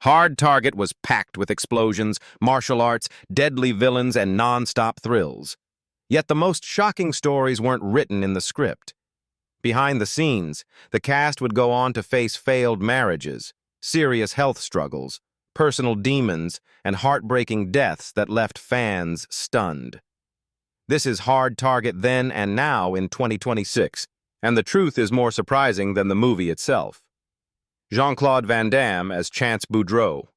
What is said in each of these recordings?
Hard Target was packed with explosions, martial arts, deadly villains, and non-stop thrills. Yet the most shocking stories weren't written in the script. Behind the scenes, the cast would go on to face failed marriages, serious health struggles, personal demons, and heartbreaking deaths that left fans stunned. This is Hard Target then and now in 2026, and the truth is more surprising than the movie itself. Jean-Claude Van Damme as Chance Boudreaux.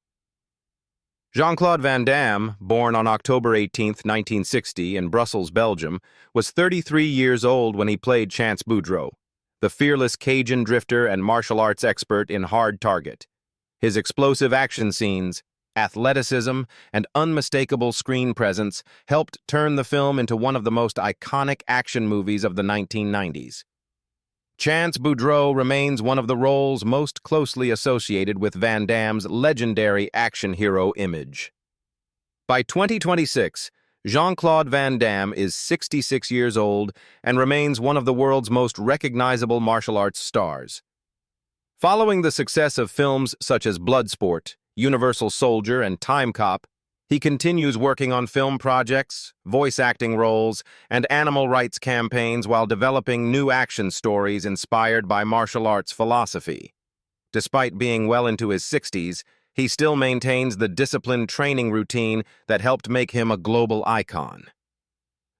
Jean-Claude Van Damme, born on October 18, 1960, in Brussels, Belgium, was 33 years old when he played Chance Boudreaux, the fearless Cajun drifter and martial arts expert in Hard Target. His explosive action scenes, athleticism, and unmistakable screen presence helped turn the film into one of the most iconic action movies of the 1990s. Chance Boudreaux remains one of the roles most closely associated with Van Damme's legendary action hero image. By 2026, Jean-Claude Van Damme is 66 years old and remains one of the world's most recognizable martial arts stars. Following the success of films such as Bloodsport, Universal Soldier, and Time Cop, he continues working on film projects, voice acting roles, and animal rights campaigns while developing new action stories inspired by martial arts philosophy. Despite being well into his 60s, he still maintains the disciplined training routine that helped make him a global icon.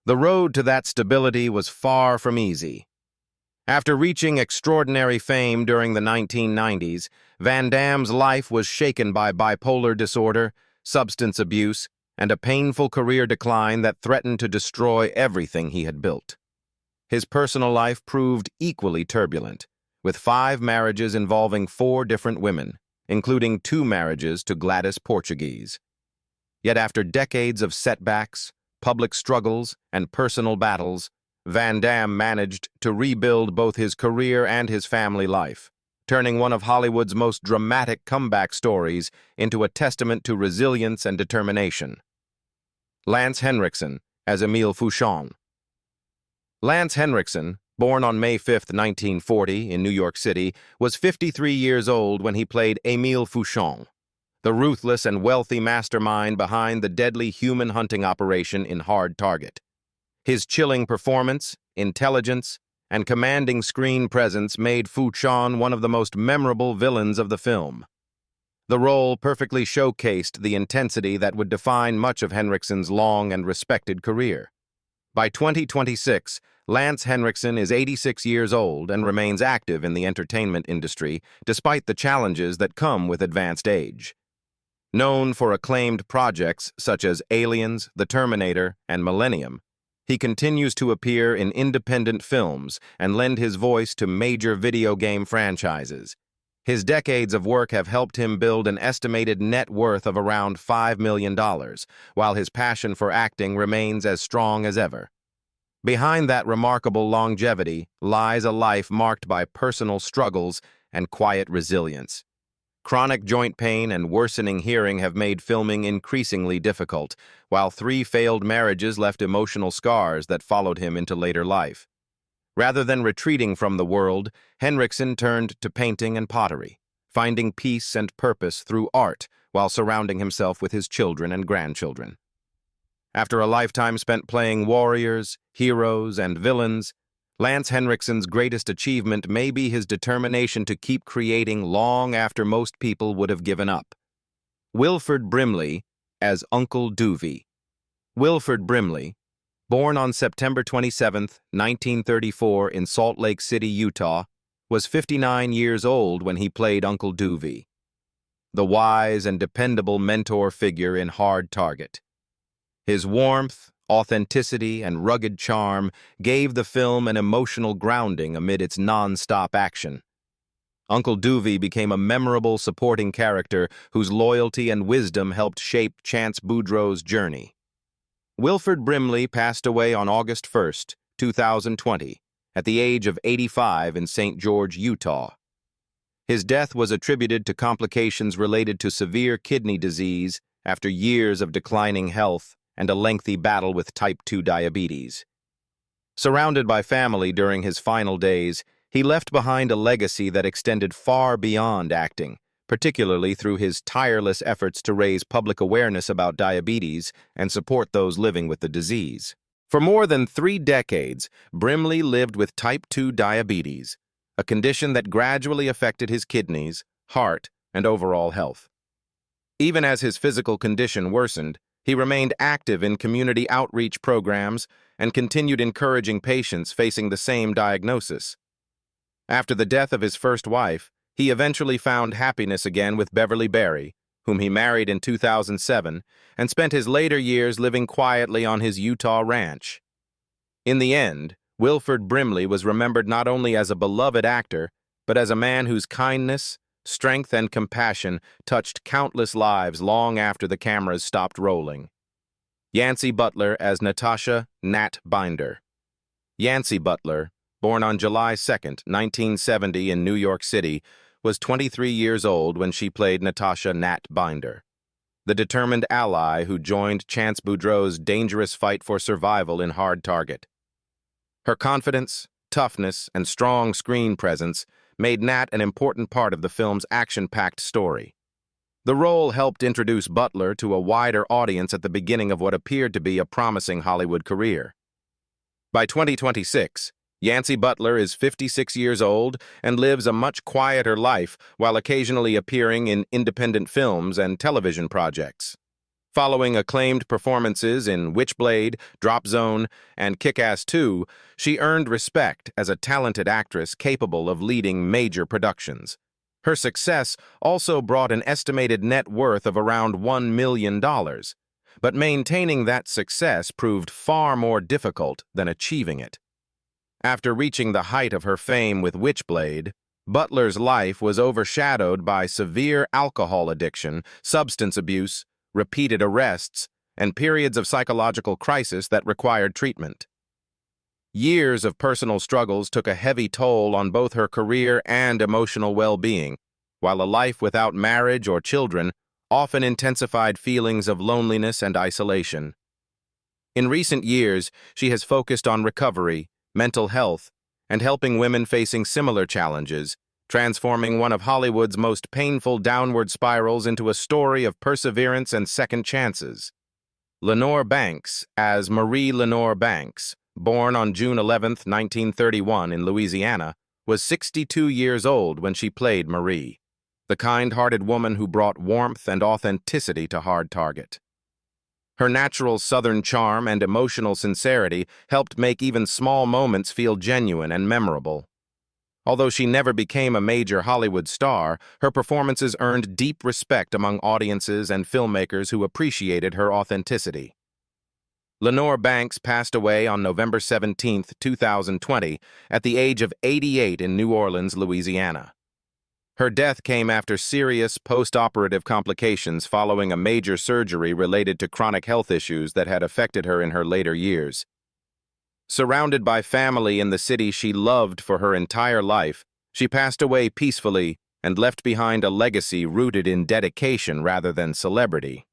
The road to that stability was far from easy. After reaching extraordinary fame during the 1990s, Van Damme's life was shaken by bipolar disorder, substance abuse, and a painful career decline that threatened to destroy everything he had built. His personal life proved equally turbulent, with 5 marriages involving 4 different women, including 2 marriages to Gladys Portuguese. Yet after decades of setbacks, public struggles, and personal battles, Van Damme managed to rebuild both his career and his family life, turning one of Hollywood's most dramatic comeback stories into a testament to resilience and determination. Lance Henriksen as Emile Fauchon. Lance Henriksen, born on May 5, 1940, in New York City, was 53 years old when he played Emile Fauchon, the ruthless and wealthy mastermind behind the deadly human hunting operation in Hard Target. His chilling performance, intelligence, and commanding screen presence made Fauchon one of the most memorable villains of the film. The role perfectly showcased the intensity that would define much of Henriksen's long and respected career. By 2026, Lance Henriksen is 86 years old and remains active in the entertainment industry despite the challenges that come with advanced age. Known for acclaimed projects such as Aliens, The Terminator, and Millennium, he continues to appear in independent films and lend his voice to major video game franchises. His decades of work have helped him build an estimated net worth of around $5 million, while his passion for acting remains as strong as ever. Behind that remarkable longevity lies a life marked by personal struggles and quiet resilience. Chronic joint pain and worsening hearing have made filming increasingly difficult, while 3 failed marriages left emotional scars that followed him into later life. Rather than retreating from the world, Henriksen turned to painting and pottery, finding peace and purpose through art while surrounding himself with his children and grandchildren. After a lifetime spent playing warriors, heroes, and villains, Lance Henriksen's greatest achievement may be his determination to keep creating long after most people would have given up. Wilford Brimley as Uncle Dewey. Wilford Brimley, born on September 27, 1934 in Salt Lake City, Utah, was 59 years old when he played Uncle Dewey, the wise and dependable mentor figure in Hard Target. His warmth, authenticity, and rugged charm gave the film an emotional grounding amid its non-stop action. Uncle Dewey became a memorable supporting character whose loyalty and wisdom helped shape Chance Boudreaux's journey. Wilford Brimley passed away on August 1, 2020, at the age of 85 in St. George, Utah. His death was attributed to complications related to severe kidney disease after years of declining health and a lengthy battle with type 2 diabetes. Surrounded by family during his final days, he left behind a legacy that extended far beyond acting, particularly through his tireless efforts to raise public awareness about diabetes and support those living with the disease. For more than 3 decades, Brimley lived with type 2 diabetes, a condition that gradually affected his kidneys, heart, and overall health. Even as his physical condition worsened, he remained active in community outreach programs and continued encouraging patients facing the same diagnosis. After the death of his first wife, he eventually found happiness again with Beverly Berry, whom he married in 2007, and spent his later years living quietly on his Utah ranch. In the end, Wilford Brimley was remembered not only as a beloved actor, but as a man whose kindness, strength, and compassion touched countless lives long after the cameras stopped rolling. Yancy Butler as Natasha "Nat" Binder. Yancy Butler, born on July 2, 1970 in New York City, was 23 years old when she played Natasha "Nat" Binder, the determined ally who joined Chance Boudreau's dangerous fight for survival in Hard Target. Her confidence, toughness, and strong screen presence made Nat an important part of the film's action-packed story. The role helped introduce Butler to a wider audience at the beginning of what appeared to be a promising Hollywood career. By 2026, Yancy Butler is 56 years old and lives a much quieter life while occasionally appearing in independent films and television projects. Following acclaimed performances in Witchblade, Drop Zone, and Kick-Ass 2, she earned respect as a talented actress capable of leading major productions. Her success also brought an estimated net worth of around $1 million, but maintaining that success proved far more difficult than achieving it. After reaching the height of her fame with Witchblade, Butler's life was overshadowed by severe alcohol addiction, substance abuse, repeated arrests, and periods of psychological crisis that required treatment. Years of personal struggles took a heavy toll on both her career and emotional well-being, while a life without marriage or children often intensified feelings of loneliness and isolation. In recent years, she has focused on recovery, mental health, and helping women facing similar challenges, transforming one of Hollywood's most painful downward spirals into a story of perseverance and second chances. Lenore Banks as Marie Lenore Banks, born on June 11, 1931 in Louisiana, was 62 years old when she played Marie, the kind-hearted woman who brought warmth and authenticity to Hard Target. Her natural Southern charm and emotional sincerity helped make even small moments feel genuine and memorable. Although she never became a major Hollywood star, her performances earned deep respect among audiences and filmmakers who appreciated her authenticity. Lenore Banks passed away on November 17, 2020, at the age of 88 in New Orleans, Louisiana. Her death came after serious post-operative complications following a major surgery related to chronic health issues that had affected her in her later years. Surrounded by family in the city she loved for her entire life, she passed away peacefully and left behind a legacy rooted in dedication rather than celebrity.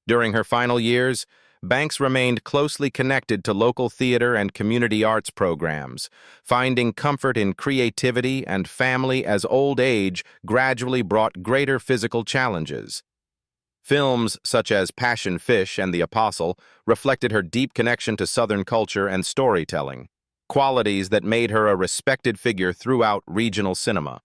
During her final years, Banks remained closely connected to local theater and community arts programs, finding comfort in creativity and family as old age gradually brought greater physical challenges. Films such as Passion Fish and The Apostle reflected her deep connection to Southern culture and storytelling, qualities that made her a respected figure throughout regional cinema.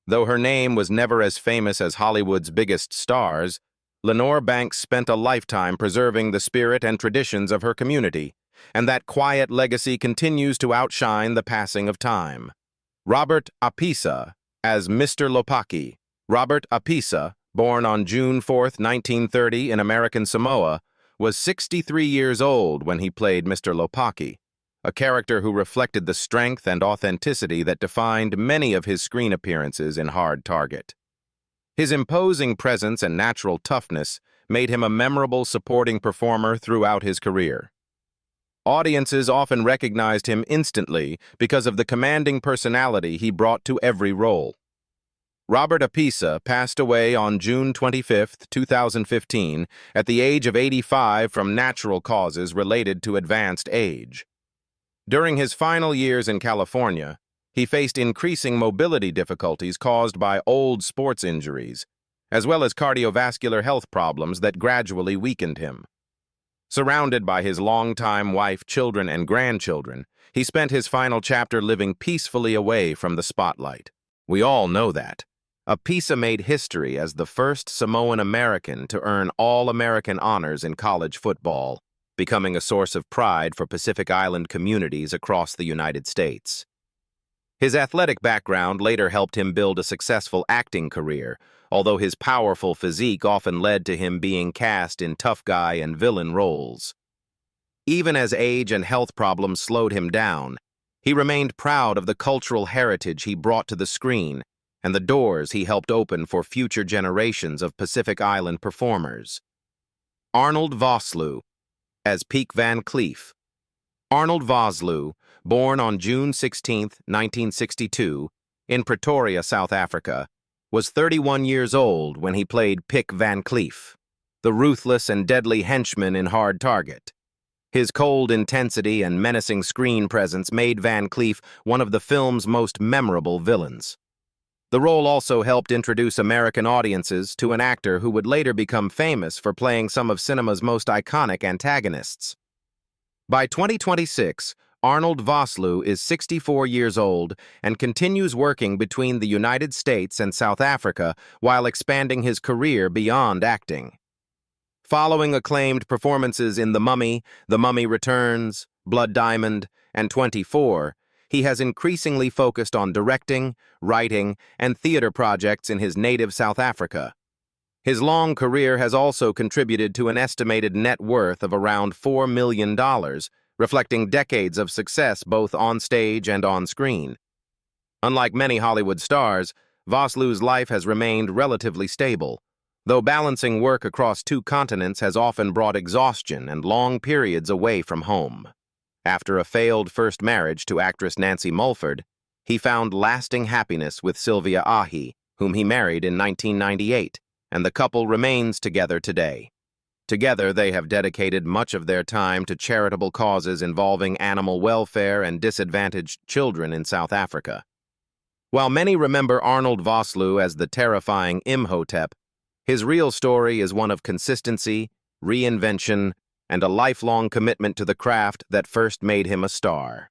Though her name was never as famous as Hollywood's biggest stars, Lenore Banks spent a lifetime preserving the spirit and traditions of her community, and that quiet legacy continues to outshine the passing of time. Robert Apisa as Mr. Lopaki. Robert Apisa, born on June 4, 1930 in American Samoa, was 63 years old when he played Mr. Lopaki, a character who reflected the strength and authenticity that defined many of his screen appearances in Hard Target. His imposing presence and natural toughness made him a memorable supporting performer throughout his career. Audiences often recognized him instantly because of the commanding personality he brought to every role. Robert Apisa passed away on June 25, 2015, at the age of 85 from natural causes related to advanced age. During his final years in California, He faced increasing mobility difficulties caused by old sports injuries, as well as cardiovascular health problems that gradually weakened him. Surrounded by his longtime wife, children, and grandchildren, he spent his final chapter living peacefully away from the spotlight. We all know that. Apisa made history as the first Samoan American to earn All-American honors in college football, becoming a source of pride for Pacific Island communities across the United States. His athletic background later helped him build a successful acting career, although his powerful physique often led to him being cast in tough guy and villain roles. Even as age and health problems slowed him down, he remained proud of the cultural heritage he brought to the screen and the doors he helped open for future generations of Pacific Island performers. Arnold Vosloo, as Peek Van Cleef. Arnold Vosloo, born on June 16, 1962, in Pretoria, South Africa, was 31 years old when he played Pik Van Cleef, the ruthless and deadly henchman in Hard Target. His cold intensity and menacing screen presence made Van Cleef one of the film's most memorable villains. The role also helped introduce American audiences to an actor who would later become famous for playing some of cinema's most iconic antagonists. By 2026, Arnold Vosloo is 64 years old and continues working between the United States and South Africa while expanding his career beyond acting. Following acclaimed performances in The Mummy Returns, Blood Diamond, and 24, he has increasingly focused on directing, writing, and theater projects in his native South Africa. His long career has also contributed to an estimated net worth of around $4 million, reflecting decades of success both on stage and on screen. Unlike many Hollywood stars, Vosloo's life has remained relatively stable, though balancing work across 2 continents has often brought exhaustion and long periods away from home. After a failed first marriage to actress Nancy Mulford, he found lasting happiness with Sylvia Ahi, whom he married in 1998, and the couple remains together today. Together, they have dedicated much of their time to charitable causes involving animal welfare and disadvantaged children in South Africa. While many remember Arnold Vosloo as the terrifying Imhotep, his real story is one of consistency, reinvention, and a lifelong commitment to the craft that first made him a star.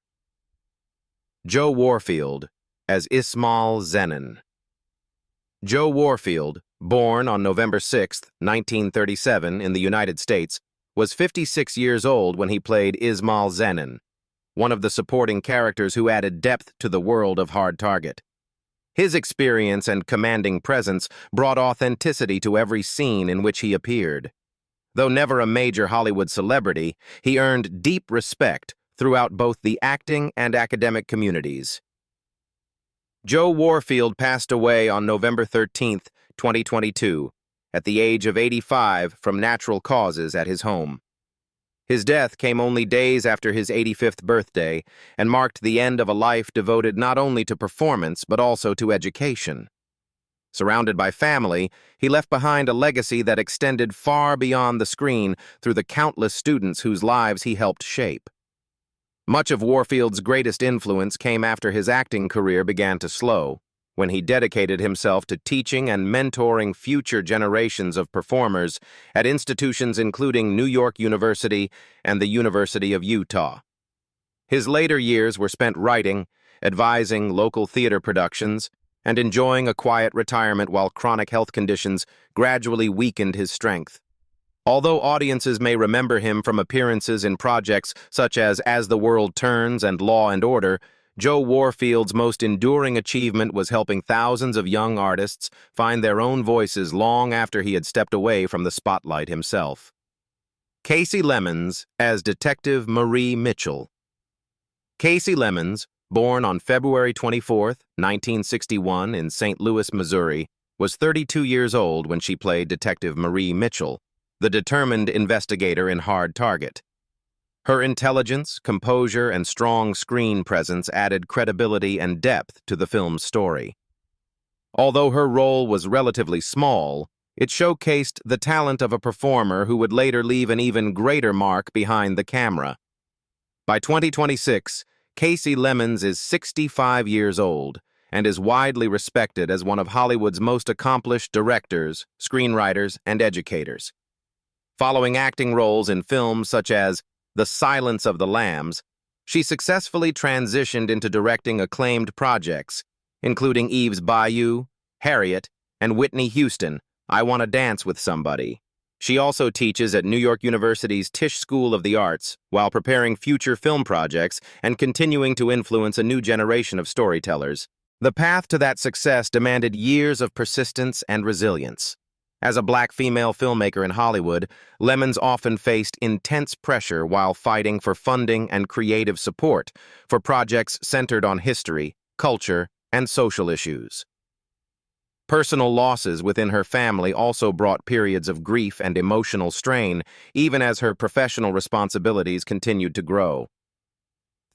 Joe Warfield, as Ismail Zenon. Joe Warfield, born on November 6, 1937, in the United States, was 56 years old when he played Ismail Zenon, one of the supporting characters who added depth to the world of Hard Target. His experience and commanding presence brought authenticity to every scene in which he appeared. Though never a major Hollywood celebrity, he earned deep respect throughout both the acting and academic communities. Joe Warfield passed away on November 13, 2022, at the age of 85 from natural causes at his home. His death came only days after his 85th birthday and marked the end of a life devoted not only to performance but also to education. Surrounded by family, he left behind a legacy that extended far beyond the screen through the countless students whose lives he helped shape. Much of Warfield's greatest influence came after his acting career began to slow, when he dedicated himself to teaching and mentoring future generations of performers at institutions including New York University and the University of Utah. His later years were spent writing, advising local theater productions, and enjoying a quiet retirement while chronic health conditions gradually weakened his strength. Although audiences may remember him from appearances in projects such as the World Turns and Law and Order, Joe Warfield's most enduring achievement was helping thousands of young artists find their own voices long after he had stepped away from the spotlight himself. Kasi Lemmons as Detective Marie Mitchell. Kasi Lemmons, born on February 24, 1961 in St. Louis, Missouri, was 32 years old when she played Detective Marie Mitchell, the determined investigator in Hard Target. Her intelligence, composure, and strong screen presence added credibility and depth to the film's story. Although her role was relatively small, it showcased the talent of a performer who would later leave an even greater mark behind the camera. By 2026, Kasi Lemmons is 65 years old and is widely respected as one of Hollywood's most accomplished directors, screenwriters, and educators. Following acting roles in films such as The Silence of the Lambs, she successfully transitioned into directing acclaimed projects, including Eve's Bayou, Harriet, and Whitney Houston, I Want to Dance with Somebody. She also teaches at New York University's Tisch School of the Arts while preparing future film projects and continuing to influence a new generation of storytellers. The path to that success demanded years of persistence and resilience. As a black female filmmaker in Hollywood, Lemmons often faced intense pressure while fighting for funding and creative support for projects centered on history, culture, and social issues. Personal losses within her family also brought periods of grief and emotional strain, even as her professional responsibilities continued to grow.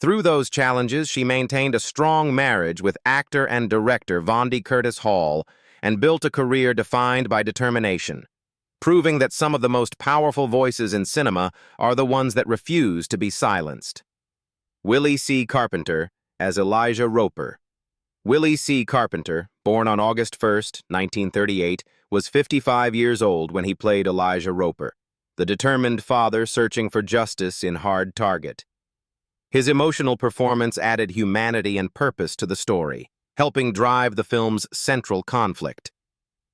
Through those challenges, she maintained a strong marriage with actor and director Vondie Curtis Hall and built a career defined by determination, proving that some of the most powerful voices in cinema are the ones that refuse to be silenced. Willie C. Carpenter as Elijah Roper. Willie C. Carpenter, born on August 1, 1938, was 55 years old when he played Elijah Roper, the determined father searching for justice in Hard Target. His emotional performance added humanity and purpose to the story, helping drive the film's central conflict.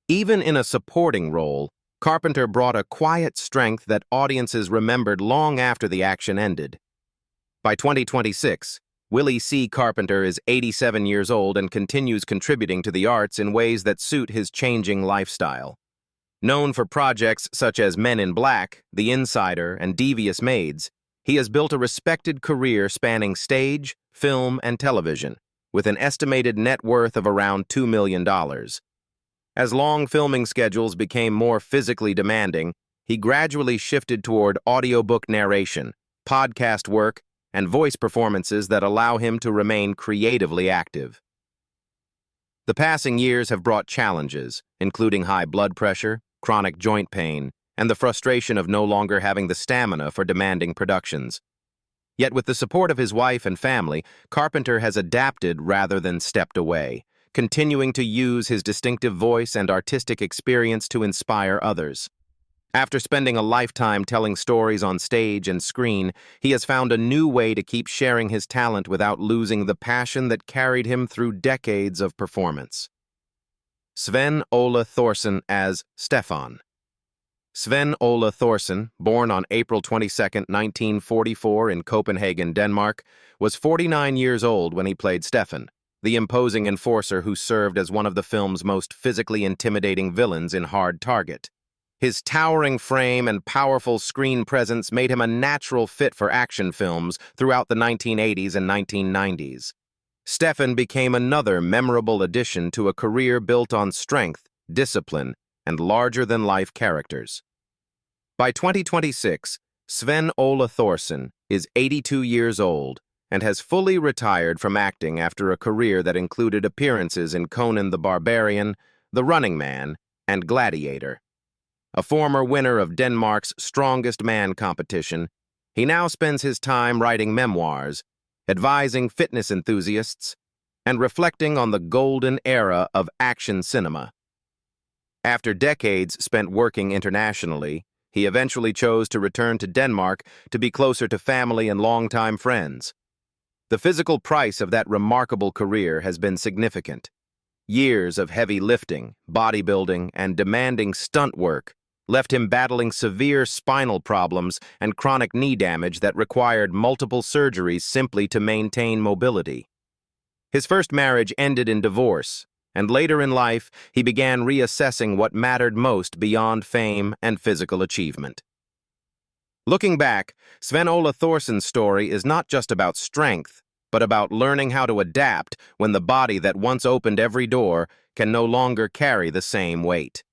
Even in a supporting role, Carpenter brought a quiet strength that audiences remembered long after the action ended. By 2026, Willie C. Carpenter is 87 years old and continues contributing to the arts in ways that suit his changing lifestyle. Known for projects such as Men in Black, The Insider, and Devious Maids, he has built a respected career spanning stage, film, and television, with an estimated net worth of around $2 million. As long filming schedules became more physically demanding, he gradually shifted toward audiobook narration, podcast work, and voice performances that allow him to remain creatively active. The passing years have brought challenges, including high blood pressure, chronic joint pain, and the frustration of no longer having the stamina for demanding productions. Yet with the support of his wife and family, Carpenter has adapted rather than stepped away, continuing to use his distinctive voice and artistic experience to inspire others. After spending a lifetime telling stories on stage and screen, he has found a new way to keep sharing his talent without losing the passion that carried him through decades of performance. Sven Ole Thorsen as Stefan. Sven Ole Thorsen, born on April 22, 1944 in Copenhagen, Denmark, was 49 years old when he played Stefan, the imposing enforcer who served as one of the film's most physically intimidating villains in Hard Target. His towering frame and powerful screen presence made him a natural fit for action films throughout the 1980s and 1990s. Stefan became another memorable addition to a career built on strength, discipline, and larger-than-life characters. By 2026, Sven Ole Thorsen is 82 years old and has fully retired from acting after a career that included appearances in Conan the Barbarian, The Running Man, and Gladiator. A former winner of Denmark's Strongest Man competition, he now spends his time writing memoirs, advising fitness enthusiasts, and reflecting on the golden era of action cinema. After decades spent working internationally, he eventually chose to return to Denmark to be closer to family and longtime friends. The physical price of that remarkable career has been significant. Years of heavy lifting, bodybuilding, and demanding stunt work left him battling severe spinal problems and chronic knee damage that required multiple surgeries simply to maintain mobility. His first marriage ended in divorce, and later in life he began reassessing what mattered most beyond fame and physical achievement. Looking back, Sven Ole Thorsen's story is not just about strength, but about learning how to adapt when the body that once opened every door can no longer carry the same weight.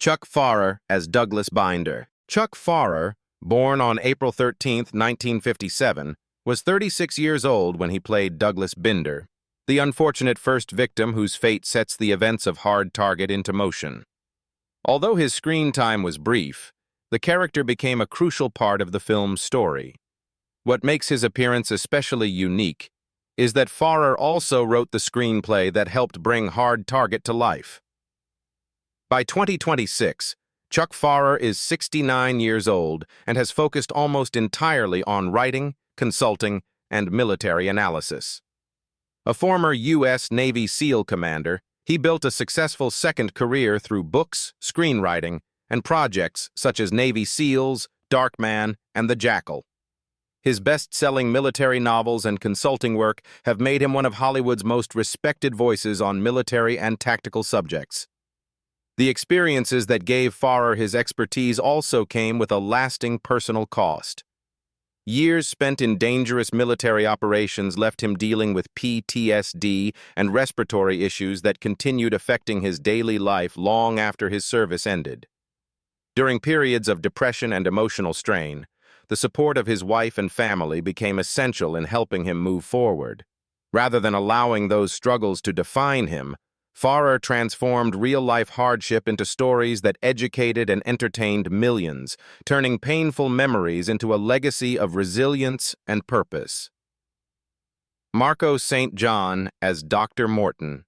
Chuck Pfarrer as Douglas Binder. Chuck Pfarrer, born on April 13, 1957, was 36 years old when he played Douglas Binder, the unfortunate first victim whose fate sets the events of Hard Target into motion. Although his screen time was brief, the character became a crucial part of the film's story. What makes his appearance especially unique is that Farrer also wrote the screenplay that helped bring Hard Target to life. By 2026, Chuck Farrer is 69 years old and has focused almost entirely on writing, consulting, and military analysis. A former U.S. Navy SEAL commander, he built a successful second career through books, screenwriting, and projects such as Navy SEALs, Darkman, and The Jackal. His best-selling military novels and consulting work have made him one of Hollywood's most respected voices on military and tactical subjects. The experiences that gave Farrer his expertise also came with a lasting personal cost. Years spent in dangerous military operations left him dealing with PTSD and respiratory issues that continued affecting his daily life long after his service ended. During periods of depression and emotional strain, the support of his wife and family became essential in helping him move forward. Rather than allowing those struggles to define him, Farrer transformed real-life hardship into stories that educated and entertained millions, turning painful memories into a legacy of resilience and purpose. Marco St. John as Dr. Morton.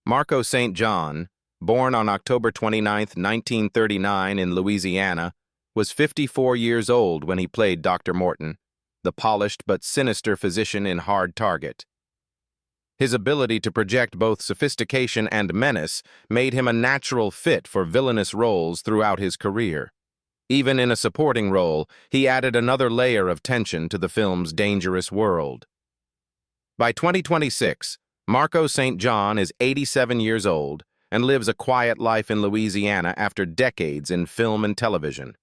Marco St. John, born on October 29, 1939 in Louisiana, was 54 years old when he played Dr. Morton, the polished but sinister physician in Hard Target. His ability to project both sophistication and menace made him a natural fit for villainous roles throughout his career. Even in a supporting role, he added another layer of tension to the film's dangerous world. By 2026, Marco St. John is 87 years old and lives a quiet life in Louisiana after decades in film and television.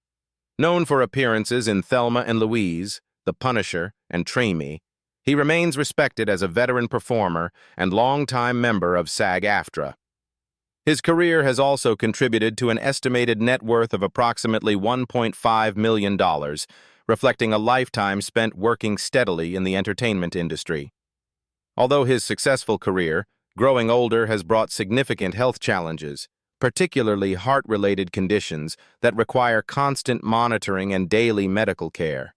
Known for appearances in Thelma and Louise, The Punisher, and Treme, he remains respected as a veteran performer and longtime member of SAG-AFTRA. His career has also contributed to an estimated net worth of approximately $1.5 million, reflecting a lifetime spent working steadily in the entertainment industry. Although his successful career, growing older has brought significant health challenges, particularly heart-related conditions that require constant monitoring and daily medical care.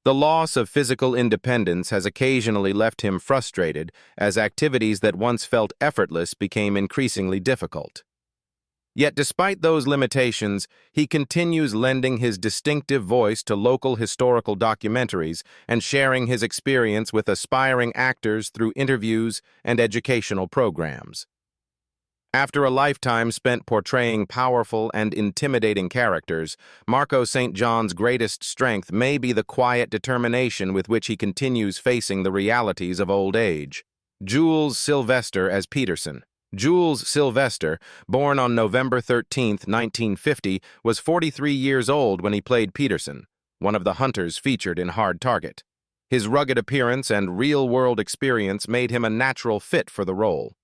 The loss of physical independence has occasionally left him frustrated as activities that once felt effortless became increasingly difficult. Yet despite those limitations, he continues lending his distinctive voice to local historical documentaries and sharing his experience with aspiring actors through interviews and educational programs. After a lifetime spent portraying powerful and intimidating characters, Marco St. John's greatest strength may be the quiet determination with which he continues facing the realities of old age. Jules Sylvester as Peterson. Jules Sylvester, born on November 13, 1950, was 43 years old when he played Peterson, one of the hunters featured in Hard Target. His rugged appearance and real-world experience made him a natural fit for the role.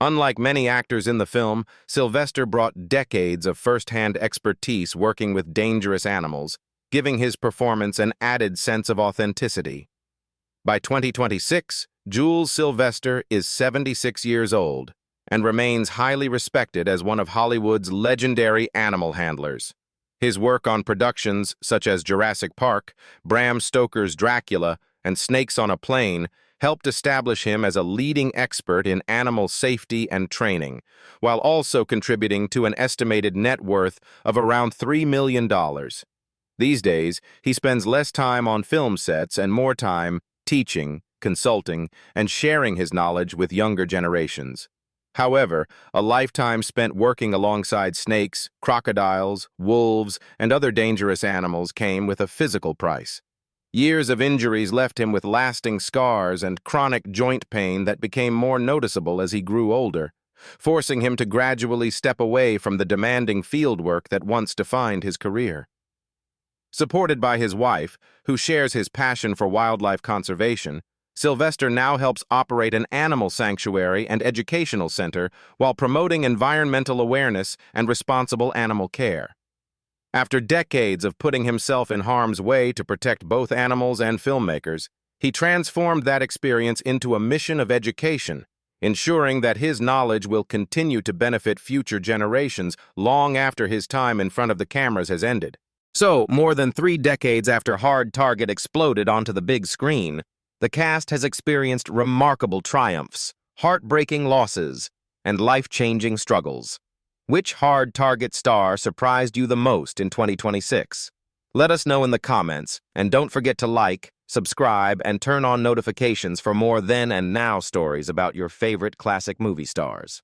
Unlike many actors in the film, Sylvester brought decades of first-hand expertise working with dangerous animals, giving his performance an added sense of authenticity. By 2026, Jules Sylvester is 76 years old and remains highly respected as one of Hollywood's legendary animal handlers. His work on productions such as Jurassic Park, Bram Stoker's Dracula, and Snakes on a Plane helped establish him as a leading expert in animal safety and training, while also contributing to an estimated net worth of around $3 million. These days, he spends less time on film sets and more time teaching, consulting, and sharing his knowledge with younger generations. However, a lifetime spent working alongside snakes, crocodiles, wolves, and other dangerous animals came with a physical price. Years of injuries left him with lasting scars and chronic joint pain that became more noticeable as he grew older, forcing him to gradually step away from the demanding fieldwork that once defined his career. Supported by his wife, who shares his passion for wildlife conservation, Sylvester now helps operate an animal sanctuary and educational center while promoting environmental awareness and responsible animal care. After decades of putting himself in harm's way to protect both animals and filmmakers, he transformed that experience into a mission of education, ensuring that his knowledge will continue to benefit future generations long after his time in front of the cameras has ended. So, more than 3 decades after Hard Target exploded onto the big screen, the cast has experienced remarkable triumphs, heartbreaking losses, and life-changing struggles. Which Hard Target star surprised you the most in 2026? Let us know in the comments, and don't forget to like, subscribe, and turn on notifications for more then and now stories about your favorite classic movie stars.